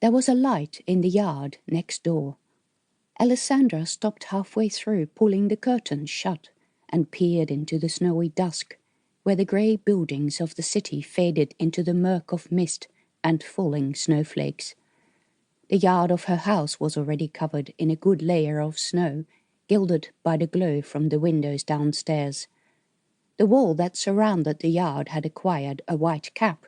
There was a light in the yard next door. Ellisandra stopped halfway through pulling the curtains shut and peered into the snowy dusk, where the grey buildings of the city faded into the murk of mist and falling snowflakes. The yard of her house was already covered in a good layer of snow, gilded by the glow from the windows downstairs. The wall that surrounded the yard had acquired a white cap,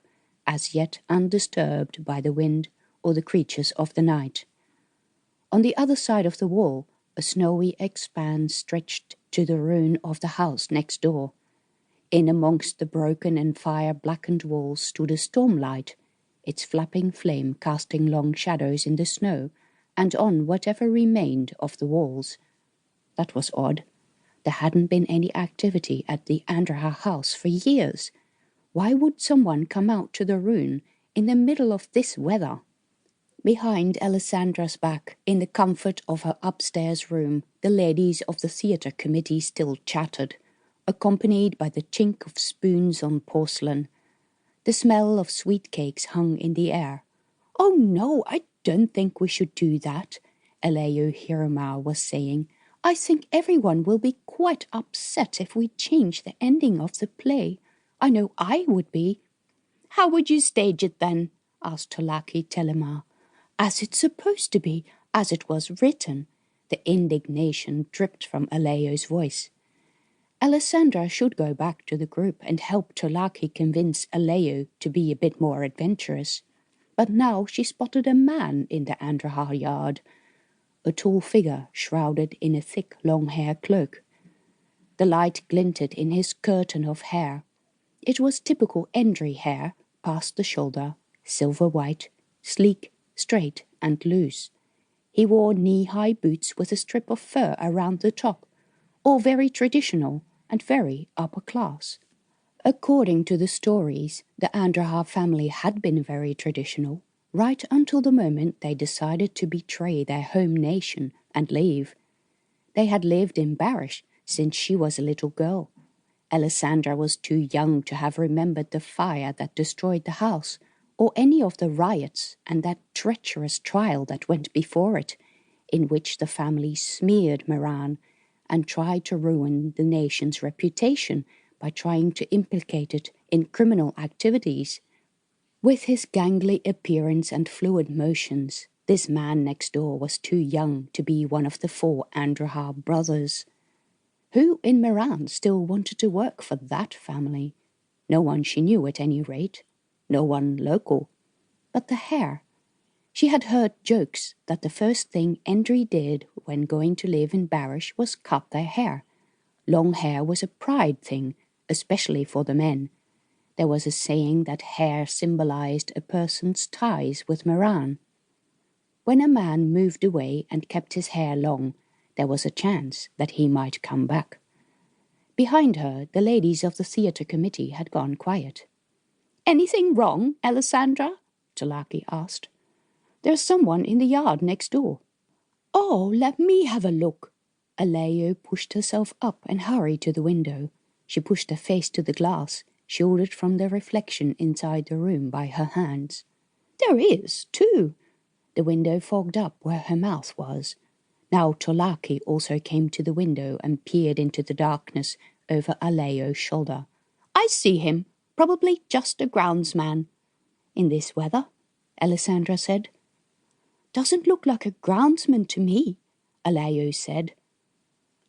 as yet undisturbed by the wind or the creatures of the night. On the other side of the wall, a snowy expanse stretched to the ruin of the house next door. In amongst the broken and fire-blackened walls stood a stormlight, its flapping flame casting long shadows in the snow and on whatever remained of the walls. That was odd. There hadn't been any activity at the Andra house for years. Why would someone come out to the ruin in the middle of this weather? Behind Ellisandra's back, in the comfort of her upstairs room, the ladies of the theatre committee still chattered, accompanied by the chink of spoons on porcelain. The smell of sweet cakes hung in the air. "Oh no, I don't think we should do that," Aleo Hirama was saying. "I think everyone will be quite upset if we change the ending of the play. I know I would be." "How would you stage it then?" asked Tolaki Telema. "As it's supposed to be, as it was written." The indignation dripped from Aleo's voice. Ellisandra should go back to the group and help Tolaki convince Aleo to be a bit more adventurous. But now she spotted a man in the Andraha yard, a tall figure shrouded in a thick long-hair cloak. The light glinted in his curtain of hair. It was typical Endry hair, past the shoulder, silver-white, sleek, straight and loose. He wore knee-high boots with a strip of fur around the top, all very traditional and very upper class. According to the stories, the Andraha family had been very traditional, right until the moment they decided to betray their home nation and leave. They had lived in Barish since she was a little girl. Ellisandra was too young to have remembered the fire that destroyed the house, or any of the riots and that treacherous trial that went before it, in which the family smeared Miran and tried to ruin the nation's reputation by trying to implicate it in criminal activities. With his gangly appearance and fluid motions, this man next door was too young to be one of the 4 Andraha brothers. Who in Miran still wanted to work for that family? No one she knew at any rate. No one local. But the hair. She had heard jokes that the first thing Endry did when going to live in Barish was cut their hair. Long hair was a pride thing, especially for the men. There was a saying that hair symbolized a person's ties with Miran. When a man moved away and kept his hair long, there was a chance that he might come back. Behind her, the ladies of the theatre committee had gone quiet. "Anything wrong, Ellisandra?" Tolaki asked. "There's someone in the yard next door." "Oh, let me have a look." Aleo pushed herself up and hurried to the window. She pushed her face to the glass, shielded from the reflection inside the room by her hands. "There is, too." The window fogged up where her mouth was. Now Tolaki also came to the window and peered into the darkness over Aleo's shoulder. "I see him. Probably just a groundsman." "In this weather?" Ellisandra said. "Doesn't look like a groundsman to me," Aleo said.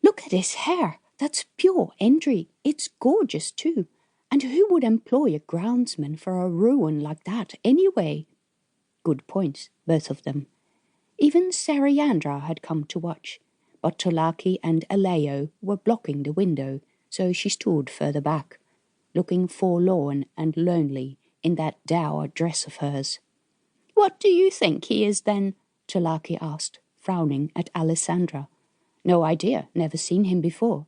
"Look at his hair. That's pure Endry. It's gorgeous too. And who would employ a groundsman for a ruin like that anyway?" Good points, both of them. Even Sariandra had come to watch, but Tolaki and Aleo were blocking the window, so she stood further back, looking forlorn and lonely in that dour dress of hers. "What do you think he is then?" Tolaki asked, frowning at Ellisandra. "No idea, never seen him before."